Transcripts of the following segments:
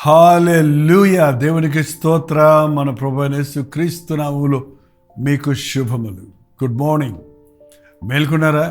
హల్లెలూయా. దేవునికి స్తోత్ర. మన ప్రభువైన యేసుక్రీస్తు నామములో మీకు శుభములు. Good morning. మేల్కొన్నారా?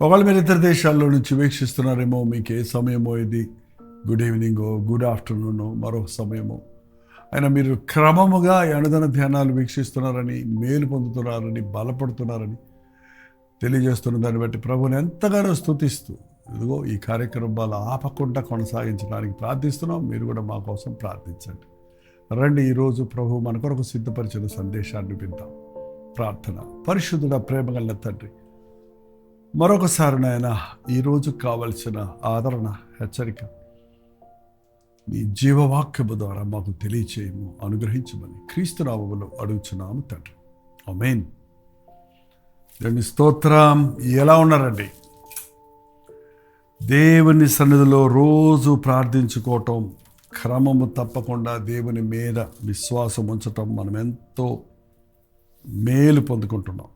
ఒకవేళ మీరు ఇతర దేశాల్లో నుంచి వీక్షిస్తున్నారేమో, మీకు ఏ సమయమో ఇది గుడ్ ఈవినింగో గుడ్ ఆఫ్టర్నూనో మరొక సమయమో అయినా మీరు క్రమముగా అనుదిన ధ్యానాలు వీక్షిస్తున్నారని, మేలు పొందుతున్నారని, బలపడుతున్నారని తెలియజేస్తున్న దాన్ని బట్టి ప్రభువుని ఎంతగానో స్తుతిస్తూ ఇదిగో ఈ కార్యక్రమాలు ఆపకుండా కొనసాగించడానికి ప్రార్థిస్తున్నాం. మీరు కూడా మా కోసం ప్రార్థించండి. రండి, ఈరోజు ప్రభు మన కొరకు సిద్ధపరిచిన సందేశాన్ని విందాం. ప్రార్థన. పరిశుద్ధుడ, ప్రేమగల తండ్రి, మరొకసారి నాయన ఈరోజు కావలసిన ఆదరణ, హెచ్చరిక నీ జీవవాక్యము ద్వారా మాకు తెలియచేయము, అనుగ్రహించమని క్రీస్తు నామములో అడుగుచున్నాము తండ్రి. ఆమేన్. దేవుని స్తోత్రం. ఎలా ఉన్నారండి? దేవుని సన్నిధిలో రోజు ప్రార్థించుకోవటం, క్రమము తప్పకుండా దేవుని మీద విశ్వాసం ఉంచటం, మనం ఎంతో మేలు పొందుకుంటున్నాం.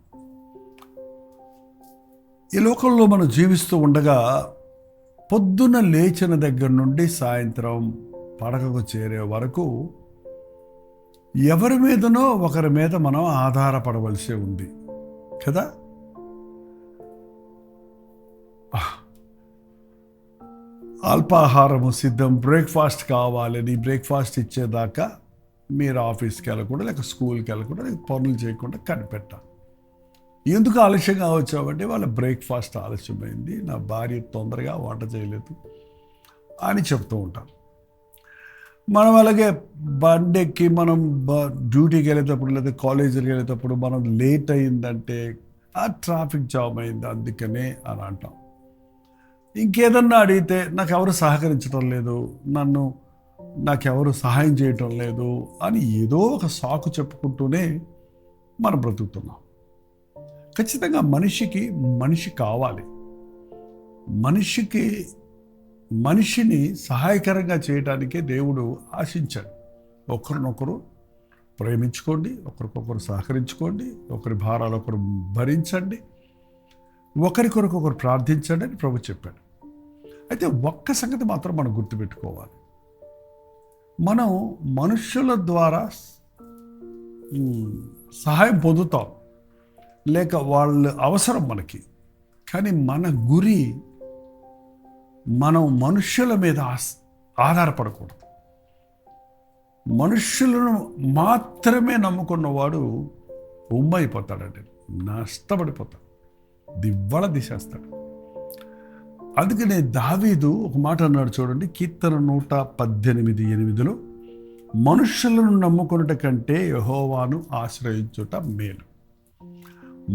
ఈ లోకంలో మనం జీవిస్తూ ఉండగా పొద్దున లేచిన దగ్గర నుండి సాయంత్రం పడకకు చేరే వరకు ఎవరి మీదనో ఒకరి మీద మనం ఆధారపడవలసి ఉంది కదా. అల్పాహారము సిద్ధం, బ్రేక్ఫాస్ట్ కావాలని బ్రేక్ఫాస్ట్ ఇచ్చేదాకా మీరు ఆఫీస్కి వెళ్ళకుండా, లేక స్కూల్కి వెళ్ళకుండా, లేక పనులు చేయకుండా కనిపెట్టాలి. ఎందుకు ఆలస్యంగా వచ్చామంటే వాళ్ళ బ్రేక్ఫాస్ట్ ఆలస్యమైంది, నా భార్య తొందరగా వంట చేయలేదు అని చెప్తూ ఉంటాం. మనం అలాగే బండెక్కి మనం డ్యూటీకి వెళ్ళేటప్పుడు లేదా కాలేజీకి వెళ్ళేటప్పుడు మనం లేట్ అయిందంటే ఆ ట్రాఫిక్ జామ్ అయింది అందుకనే అని అంటాం. ఇంకేదన్నా అడిగితే నాకెవరు సహకరించడం లేదు, నాకెవరు సహాయం చేయటం లేదు అని ఏదో ఒక సాకు చెప్పుకుంటూనే మనం బ్రతుకుతున్నాం. ఖచ్చితంగా మనిషి కావాలి. మనిషిని సహాయకరంగా చేయడానికే దేవుడు ఆశించాడు. ఒకరినొకరు ప్రేమించుకోండి, ఒకరికొకరు సహకరించుకోండి, ఒకరి భారాలు ఒకరు భరించండి, ఒకరికొరకొకరు ప్రార్థించండి అని ప్రభు చెప్పాడు. అయితే ఒక్క సంగతి మాత్రం మనం గుర్తుపెట్టుకోవాలి. మనం మనుషుల ద్వారా సహాయం పొందుతాం, లేక వాళ్ళ అవసరం మనకి. కానీ మన గురి మనం మనుష్యుల మీద ఆధారపడకూడదు. మనుష్యులను మాత్రమే నమ్ముకున్నవాడు అయిపోతాడండి, నష్టపడిపోతాడు, దివ్వళ దిశేస్తాడు. అందుకనే దావీదు ఒక మాట అన్నాడు చూడండి, కీర్తన 118:8, మనుష్యులను నమ్ముకొనుట కంటే యెహోవాను ఆశ్రయించుట మేలు.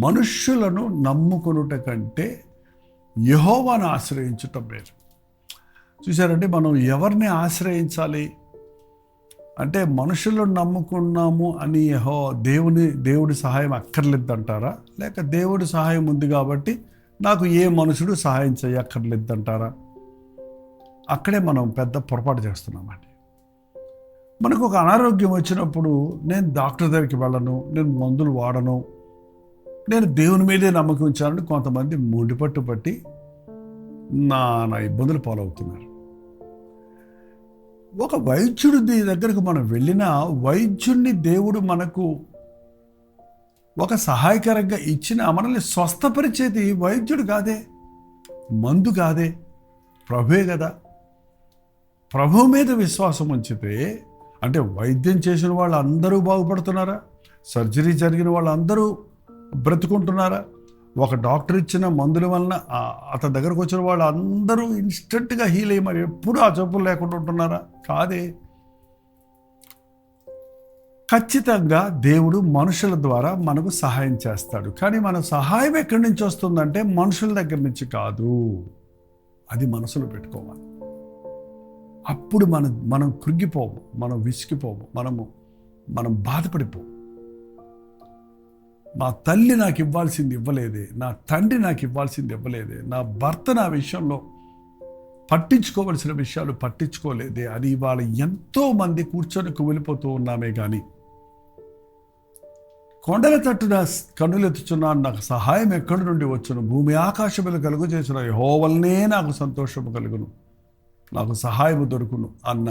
మనుష్యులను నమ్ముకొనుట కంటే యెహోవాను ఆశ్రయించుట మేలు. చూసారంటే మనం ఎవరిని ఆశ్రయించాలి అంటే, మనుషులను నమ్ముకున్నాము అని దేవుడి సహాయం అక్కర్లేదంటారా, లేక దేవుడి సహాయం ఉంది కాబట్టి నాకు ఏ మనుషుడు సహాయం చేయక్కర్లేదంటారా? అక్కడే మనం పెద్ద పొరపాటు చేస్తున్నామండి. మనకు ఒక అనారోగ్యం వచ్చినప్పుడు నేను డాక్టర్ దగ్గరికి వెళ్ళను, నేను మందులు వాడను, నేను దేవుని మీదే నమ్మకం ఉంచాలని కొంతమంది మొండిపట్టు పట్టి నా ఇబ్బందులు పాలవుతున్నారు. ఒక వైద్యుడి దగ్గరకు మనం వెళ్ళినా వైద్యుడిని దేవుడు మనకు ఒక సహాయకరంగా ఇచ్చిన మనల్ని స్వస్థపరిచేది వైద్యుడు కాదే, మందు కాదే, ప్రభువే కదా. ప్రభు మీద విశ్వాసం ఉంచితే అంటే వైద్యం చేసిన వాళ్ళు అందరూ బాగుపడుతున్నారా? సర్జరీ జరిగిన వాళ్ళు అందరూ బ్రతుకుంటున్నారా? ఒక డాక్టర్ ఇచ్చిన మందుల వలన అతని దగ్గరకు వచ్చిన వాళ్ళు అందరూ ఇన్స్టెంట్గా హీల్ అయ్యి మరి ఎప్పుడూ ఆ జబ్బులు లేకుండా ఉంటున్నారా? కాదే. ఖచ్చితంగా దేవుడు మనుషుల ద్వారా మనకు సహాయం చేస్తాడు. కానీ మన సహాయం ఎక్కడి నుంచి వస్తుందంటే మనుషుల దగ్గర నుంచి కాదు. అది మనసులో పెట్టుకోవాలి. అప్పుడు మనం కృంగిపోము, మనం విసిగిపోము, మనం బాధపడిపోము. మా తల్లి నాకు ఇవ్వాల్సింది ఇవ్వలేదే, నా తండ్రి నాకు ఇవ్వాల్సింది ఇవ్వలేదే, నా భర్త నా విషయంలో పట్టించుకోవలసిన విషయాలు పట్టించుకోలేదే అని ఇవాళ ఎంతోమంది కూర్చొని కుమిలిపోతూ ఉన్నామే. కానీ కొండల తట్టున కన్నులెత్తుచున్నాను, నాకు సహాయం ఎక్కడి నుండి వచ్చును, భూమి ఆకాశములు కలుగు చేసిన యెహోవానే నాకు సంతోషము కలుగును, నాకు సహాయము దొరుకును అన్న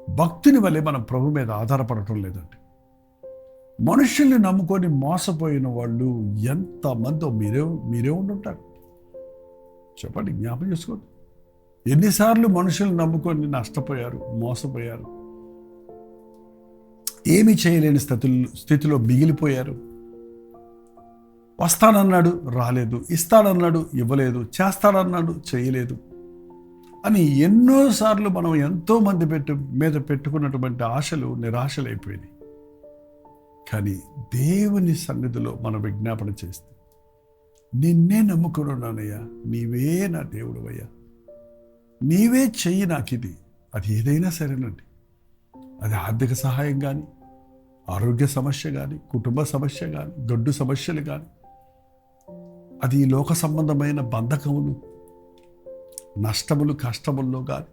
భక్తుని వలె మనం ప్రభు మీద ఆధారపడటం లేదండి. మనుషుల్ని నమ్ముకొని మోసపోయిన వాళ్ళు ఎంతమందో మీరే ఉండుంటారు. చెప్పండి, జ్ఞాపకం చేసుకోండి. ఎన్నిసార్లు మనుషుల్ని నమ్ముకొని నష్టపోయారు, మోసపోయారు, ఏమీ చేయలేని స్థితిలో మిగిలిపోయారు. వస్తానన్నాడు, రాలేదు, ఇస్తానన్నాడు, ఇవ్వలేదు, చేస్తానన్నాడు, చేయలేదు అని ఎన్నోసార్లు మనం ఎంతోమంది మీద పెట్టుకున్నటువంటి ఆశలు నిరాశలైపోయినాయి. కానీ దేవుని సన్నిధిలో మనం విజ్ఞాపన చేస్తే, నిన్నే నమ్ముకున్నానయ్యా, నీవే నా దేవుడు అయ్యా, నీవే చెయ్యి నాకిది. అది ఏదైనా సరేనండి. అది ఆర్థిక సహాయం కానీ, ఆరోగ్య సమస్య కానీ, కుటుంబ సమస్య కానీ, గడ్డు సమస్యలు కానీ, అది ఈ లోక సంబంధమైన బంధకములు, నష్టములు, కష్టముల్లో కానీ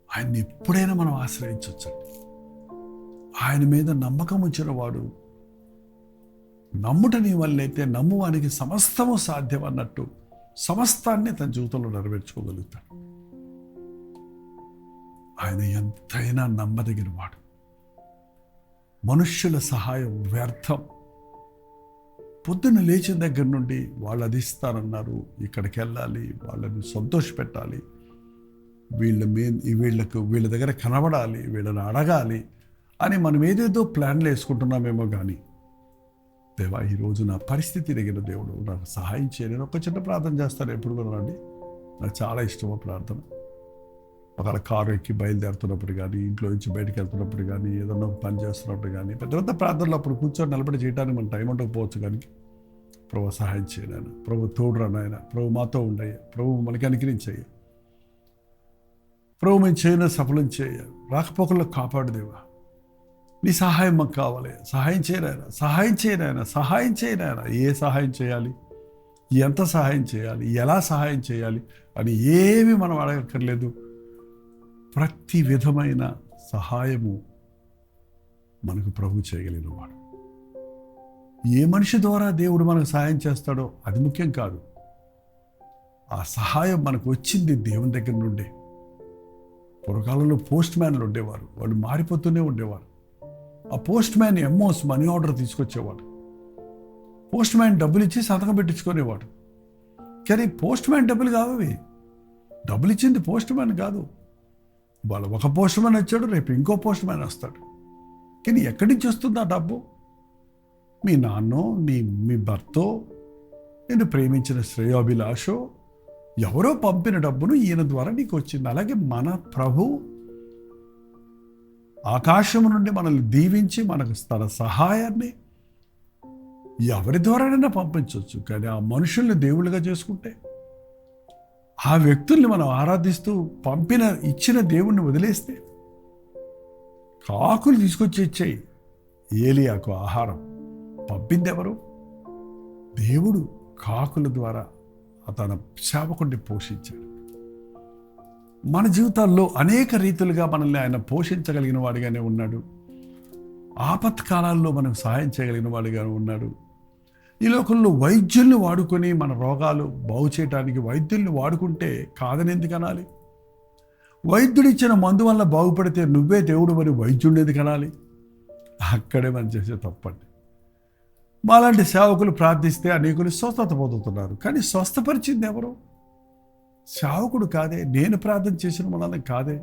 ఆయన్ని ఎప్పుడైనా మనం ఆశ్రయించవచ్చండి. ఆయన మీద నమ్మకం ఉంచిన వాడు, నమ్ముట నీ వల్లైతే నమ్మువానికి సమస్తము సాధ్యం అన్నట్టు సమస్తాన్ని తన జీవితంలో నెరవేర్చుకోగలుగుతాడు. ఆయన ఎంతైనా నమ్మదగిన వాడు. మనుష్యుల సహాయం వ్యర్థం. పొద్దున్న లేచిన దగ్గర నుండి వాళ్ళు అది ఇస్తారన్నారు, ఇక్కడికి వెళ్ళాలి, వాళ్ళని సంతోషపెట్టాలి, వీళ్ళ దగ్గర కనబడాలి, వీళ్ళని అడగాలి అని మనం ఏదేదో ప్లాన్లు వేసుకుంటున్నామేమో. కానీ దేవా, ఈరోజు నా పరిస్థితి దగ్గర దేవుడు నాకు సహాయం చేయలేని ఒక చిన్న ప్రార్థన చేస్తారు. ఎప్పుడు కూడా అండి, నాకు చాలా ఇష్టమో ప్రార్థన. ఒకవేళ కారు ఎక్కి బయలుదేరుతున్నప్పుడు కానీ, ఇంట్లో నుంచి బయటకు వెళ్తున్నప్పుడు కానీ, ఏదన్నా పని చేస్తున్నప్పుడు కానీ, పెద్ద పెద్ద ప్రార్థనలు అప్పుడు కూర్చొని నిలబడి చేయడానికి మన టైం ఉండకపోవచ్చు. కానీ ప్రభు సహాయం చేయను, ప్రభు తోడురా నాయన, ప్రభు మాతో ఉండయ్యా, ప్రభు మనకి అనుగ్రహించయ్యా, ప్రభు మేము చేయను సఫలం చేయ, రాకపోకల్లో కాపాడు దేవా, నీ సహాయం మాకు కావాలి, సహాయం చేయరాయన, సహాయం చేయరాయన, సహాయం చేయరాయన. ఏ సహాయం చేయాలి, ఎంత సహాయం చేయాలి, ఎలా సహాయం చేయాలి అని ఏమి మనం అడగక్కర్లేదు. ప్రతి విధమైన సహాయము మనకు ప్రభు చేయగలిగిన వాడు. ఏ మనిషి ద్వారా దేవుడు మనకు సహాయం చేస్తాడో అది ముఖ్యం కాదు. ఆ సహాయం మనకు వచ్చింది దేవుని దగ్గర నుండే. పూర్వకాలంలో పోస్ట్ మ్యాన్లు ఉండేవారు, వాళ్ళు మారిపోతూనే ఉండేవారు. ఆ పోస్ట్ మ్యాన్ ఎంఓస్ మనీ ఆర్డర్ తీసుకొచ్చేవాడు. పోస్ట్ మ్యాన్ డబ్బులు ఇచ్చి సంతకం పెట్టించుకునేవాడు. కానీ పోస్ట్ మ్యాన్ డబ్బులు కావవి, డబ్బులు ఇచ్చింది పోస్ట్ మ్యాన్ కాదు. వాళ్ళు ఒక పోస్ట్ మ్యాన్ వచ్చాడు, రేపు ఇంకో పోస్ట్ మ్యాన్ వస్తాడు. కానీ ఎక్కడి నుంచి వస్తుంది ఆ డబ్బు? మీ నాన్నో, మీ భర్తో, నేను ప్రేమించిన శ్రేయోభిలాషో ఎవరో పంపిన డబ్బును ఈయన ద్వారా నీకు వచ్చింది. అలాగే మన ప్రభు ఆకాశం నుండి మనల్ని దీవించి మనకు తన సహాయాన్ని ఎవరి ద్వారానైనా పంపించవచ్చు. కానీ ఆ మనుషుల్ని దేవుళ్ళుగా చేసుకుంటే, ఆ వ్యక్తుల్ని మనం ఆరాధిస్తూ ఇచ్చిన దేవుణ్ణి వదిలేస్తే, కాకులు తీసుకొచ్చి ఇచ్చాయి ఏలియాకు ఆహారం. పంపింది ఎవరు? దేవుడు కాకుల ద్వారా తన సేవకుడిని పోషించాడు. మన జీవితాల్లో అనేక రీతులుగా మనల్ని ఆయన పోషించగలిగిన వాడిగానే ఉన్నాడు. ఆపత్కాలాల్లో మనకు సహాయం చేయగలిగిన వాడిగానే ఉన్నాడు. ఈ లోకంలో వైద్యుల్ని వాడుకొని మన రోగాలు బాగు చేయడానికి వైద్యుల్ని వాడుకుంటే కాదని ఎందుకు అనాలి? వైద్యుడిచ్చిన మందు వల్ల బాగుపడితే నువ్వే దేవుడు మరి వైద్యుడిని ఎందుకు అనాలి? అక్కడే మనం చేసే తప్పండి. మాలాంటి సేవకులు ప్రార్థిస్తే అనేకులు స్వస్థత పొందుతున్నారు. కానీ స్వస్థపరిచింది ఎవరు? సేవకుడు కాదే, నేను ప్రార్థన చేసిన మనల్ని కాదే.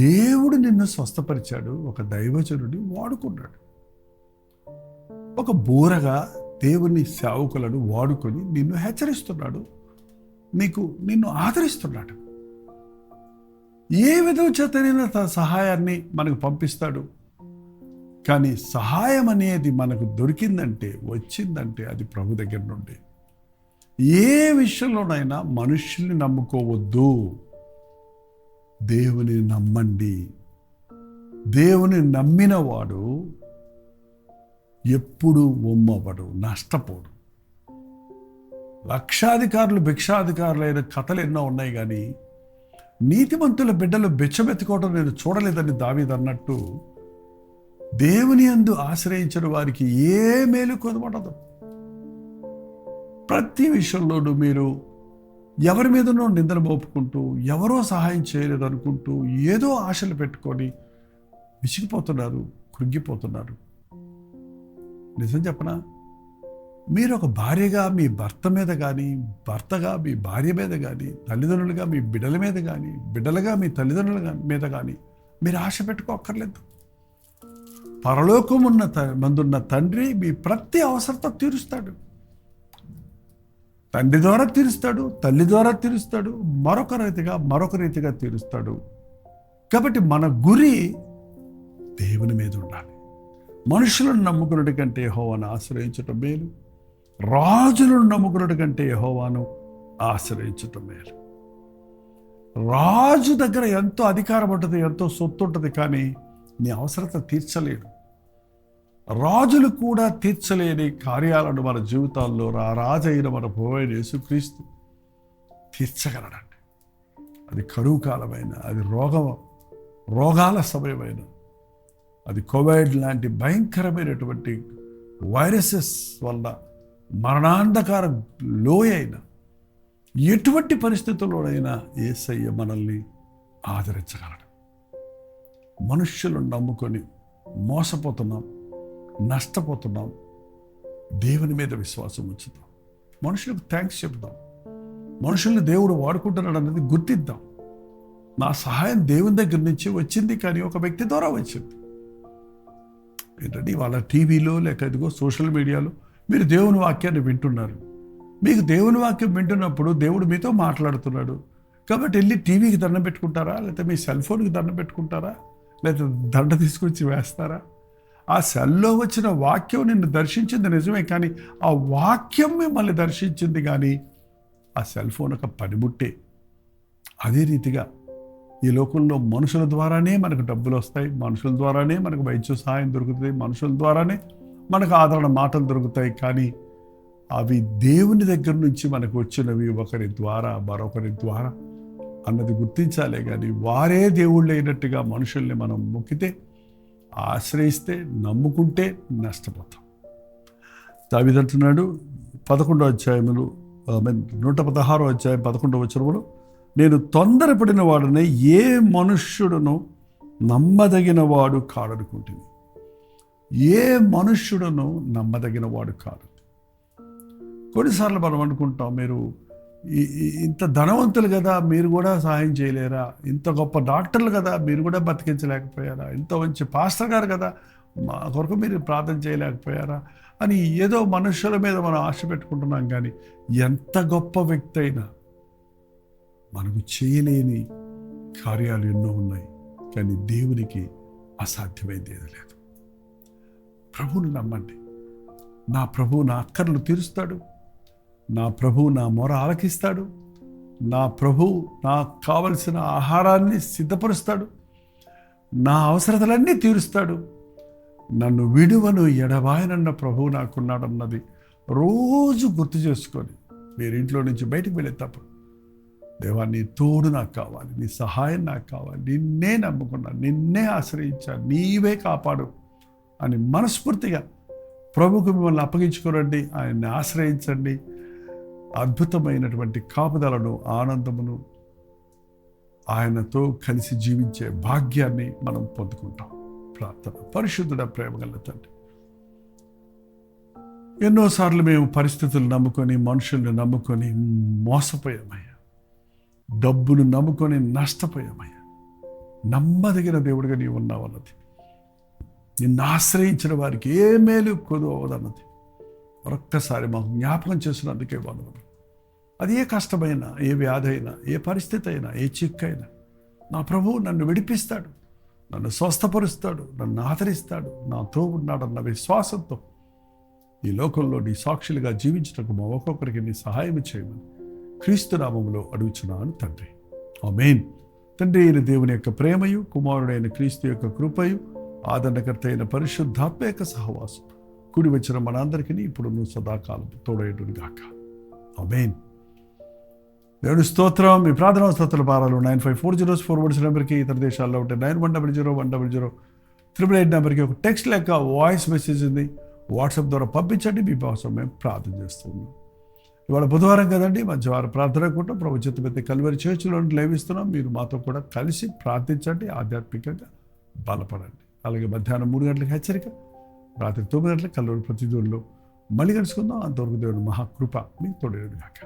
దేవుడు నిన్ను స్వస్థపరిచాడు, ఒక దైవజనుడిని వాడుకున్నాడు. ఒక బూరగా దేవుని సేవకులను వాడుకొని నిన్ను హెచ్చరిస్తున్నాడు, నిన్ను ఆదరిస్తున్నాడు. ఏ విధం చేతనైనా తన సహాయాన్ని మనకు పంపిస్తాడు. కానీ సహాయం అనేది మనకు దొరికిందంటే, వచ్చిందంటే అది ప్రభు దగ్గర నుండి. ఏ విషయంలోనైనా మనుషుల్ని నమ్ముకోవద్దు, దేవుని నమ్మండి. దేవుని నమ్మినవాడు ఎప్పుడు ఒమ్మవడు, నష్టపోడు. లక్షాధికారులు భిక్షాధికారులైన కథలు ఎన్నో ఉన్నాయి. కానీ నీతిమంతుల బిడ్డలు బిచ్చమెత్తుకోవడం నేను చూడలేదని దావీదు అన్నట్టు, దేవుని యందు ఆశ్రయించిన వారికి ఏ మేలు కొదవడదు. ప్రతి విషయంలోనూ మీరు ఎవరి మీదనో నిందలు మోపుకుంటూ, ఎవరో సహాయం చేయలేదు అనుకుంటూ, ఏదో ఆశలు పెట్టుకొని విసిగిపోతున్నారు, కృంగిపోతున్నారు. నిజం చెప్పనా, మీరు ఒక భార్యగా మీ భర్త మీద కానీ, భర్తగా మీ భార్య మీద కానీ, తల్లిదండ్రులుగా మీ బిడ్డల మీద కానీ, బిడ్డలుగా మీ తల్లిదండ్రుల మీద కానీ మీరు ఆశ పెట్టుకోక్కర్లేదు. పరలోకమున్న మందున్న తండ్రి మీ ప్రతి అవసరత తీరుస్తాడు. తండ్రి ద్వారా తీరుస్తాడు, తల్లి ద్వారా తీరుస్తాడు, మరొక రీతిగా తీరుస్తాడు. కాబట్టి మన గురి దేవుని మీద ఉండాలి. మనుషులను నమ్ముకున్నటి కంటే యెహోవాను ఆశ్రయించటం మేలు, రాజులను నమ్ముకున్నటి కంటే యెహోవాను ఆశ్రయించటం మేలు. రాజు దగ్గర ఎంతో అధికారం ఉంటుంది, ఎంతో సొత్తు ఉంటుంది, కానీ నీ అవసరత తీర్చలేడు. రాజులు కూడా తీర్చలేని కార్యాలను మన జీవితాల్లో రాజైన మన ప్రభువైన యేసుక్రీస్తు తీర్చగలడండి. అది కరువు కాలమైన, అది రోగాల సమయమైన, అది కోవిడ్ లాంటి భయంకరమైనటువంటి వైరసెస్ వల్ల మరణాంధకార లోయైన ఎటువంటి పరిస్థితుల్లోనైనా యేసయ్య మనల్ని ఆదరించగలడు. మనుష్యులను నమ్ముకొని మోసపోతున్నాం, నష్టపోతున్నాం. దేవుని మీద విశ్వాసం ఉంచుతాం, మనుషులకు థ్యాంక్స్ చెప్తాం, మనుషుల్ని దేవుడు వాడుకుంటున్నాడు అనేది గుర్తిద్దాం. నా సహాయం దేవుని దగ్గర నుంచి వచ్చింది, కానీ ఒక వ్యక్తి ద్వారా వచ్చింది. ఏంటంటే వాళ్ళ టీవీలో లేక ఇదిగో సోషల్ మీడియాలో మీరు దేవుని వాక్యాన్ని వింటున్నారు. మీకు దేవుని వాక్యం వింటున్నప్పుడు దేవుడు మీతో మాట్లాడుతున్నాడు. కాబట్టి వెళ్ళి టీవీకి దండం పెట్టుకుంటారా, లేకపోతే మీ సెల్ ఫోన్కి దండం పెట్టుకుంటారా, లేకపోతే దండ తీసుకొచ్చి వేస్తారా? ఆ సెల్లో వచ్చిన వాక్యం నిన్ను దర్శించింది నిజమే, కానీ ఆ వాక్యం మిమ్మల్ని దర్శించింది, కానీ ఆ సెల్ ఫోన్ ఒక పనిముట్టే. అదే రీతిగా ఈ లోకంలో మనుషుల ద్వారానే మనకు డబ్బులు వస్తాయి, మనుషుల ద్వారానే మనకు వైద్య సహాయం దొరుకుతుంది, మనుషుల ద్వారానే మనకు ఆదరణ మాటలు దొరుకుతాయి. కానీ అవి దేవుని దగ్గర నుంచి మనకు వచ్చినవి ఒకరి ద్వారా మరొకరి ద్వారా అన్నది గుర్తించాలే. కానీ వారే దేవుళ్ళు అయినట్టుగా మనుషుల్ని మనం మొక్కితే, ఆశ్రయిస్తే, నమ్ముకుంటే నష్టపోతాం. దావీదంటున్నాడు 11వ అధ్యాయములు 116వ అధ్యాయం 11వ వచనములో, నేను తొందరపడిన వాడనే ఏ మనుష్యుడును నమ్మదగిన వాడు కాడనుకుంటుంది. ఏ మనుష్యుడును నమ్మదగిన వాడు కాడు. కొన్నిసార్లు మనం అనుకుంటాం, మీరు ఇంత ధనవంతులు కదా, మీరు కూడా సహాయం చేయలేరా? ఇంత గొప్ప డాక్టర్లు కదా, మీరు కూడా బతికించలేకపోయారా? ఇంత మంచి పాస్టర్ గారు కదా, మా కొరకు మీరు ప్రార్థన చేయలేకపోయారా అని ఏదో మనుషుల మీద మనం ఆశ పెట్టుకుంటున్నాం. కానీ ఎంత గొప్ప వ్యక్తి అయినా మనకు చేయలేని కార్యాలు ఎన్నో ఉన్నాయి, కానీ దేవునికి అసాధ్యమైంది ఏది లేదు. ప్రభువుని నమ్మండి. నా ప్రభువు నా అక్కర్లు తీరుస్తాడు, నా ప్రభువు నా మొర ఆలకిస్తాడు, నా ప్రభువు నాకు కావలసిన ఆహారాన్ని సిద్ధపరుస్తాడు, నా అవసరతలన్నీ తీరుస్తాడు, నన్ను విడువను ఎడబాయనన్న ప్రభువు నాకున్నాడన్నది రోజు గుర్తు చేసుకొని మీరు ఇంట్లో నుంచి బయటకు వెళ్ళేటప్పుడు, దేవా నీ తోడు నాకు కావాలి, నీ సహాయం నాకు కావాలి, నిన్నే నమ్ముకున్నా, నిన్నే ఆశ్రయించాను, నీవే కాపాడు అని మనస్ఫూర్తిగా ప్రభువుకు మిమ్మల్ని అప్పగించుకోరండి, ఆయన్ని ఆశ్రయించండి. అద్భుతమైనటువంటి కాపుదలను, ఆనందమును, ఆయనతో కలిసి జీవించే భాగ్యాన్ని మనం పొందుకుంటాం. ప్రార్థన. పరిశుద్ధుడ ప్రేమగల తండ్రి, ఎన్నోసార్లు మేము పరిస్థితులు నమ్ముకొని, మనుషుల్ని నమ్ముకొని మోసపోయామయ్యా, డబ్బును నమ్ముకొని నష్టపోయామయ్యా. నమ్మదగిన దేవుడిగా నీవు ఉన్నావన్నది, నిన్ను ఆశ్రయించిన వారికి ఏ మేలు కొదవదన్నది మరొక్కసారి మాకు జ్ఞాపకం చేసినందుకే వందనాలు. అది ఏ కష్టమైనా, ఏ వ్యాధి అయినా, ఏ పరిస్థితి అయినా, ఏ చిక్కైనా నా ప్రభువు నన్ను విడిపిస్తాడు, నన్ను స్వస్థపరుస్తాడు, నన్ను ఆదరిస్తాడు, నాతో ఉన్నాడన్న విశ్వాసంతో ఈ లోకంలో నీ సాక్షులుగా జీవించటకు మా ఒక్కొక్కరికి నీ సహాయం చేయమని క్రీస్తు నామములో అడుగుచున్నాను తండ్రి. ఆమేన్. తండ్రి అయిన దేవుని యొక్క ప్రేమయు, కుమారుడైన క్రీస్తు యొక్క కృపయు, ఆదరణకర్త అయిన పరిశుద్ధాత్మ యొక్క సహవాసం కూడి వచ్చిన మనందరికీ ఇప్పుడు నువ్వు సదాకాలం తోడైనను గాక. ఆమేన్. దేవుని స్తోత్రం. మీ ప్రార్థనా స్తోత్రాల భారాలు 9540 నెంబర్కి, ఇతర దేశాల్లో ఉంటే 9100 నెంబర్కి ఒక టెక్స్ట్ లేక వాయిస్ మెసేజ్ ఉంది, వాట్సాప్ ద్వారా పంపించండి. మీ కోసం మేము ప్రార్థన చేస్తున్నాం. ఇవాళ బుధవారం కదండి, మధ్యవారం ప్రార్థన కూటం ప్రభు చిత్త మీద కల్వరి చర్చిలో లైవిస్తున్నాం. మీరు మాతో కూడా కలిసి ప్రార్థించండి, ఆధ్యాత్మికంగా బలపడండి. అలాగే మధ్యాహ్నం 3 గంటలకు హెచ్చరిక, రాత్రి 9 గంటలకు కల్వరి ప్రతిదూరులో మళ్ళీ కలుసుకుందాం. అంతవరకు దేవుడు మహాకృప మీకు తోడేడు గాక.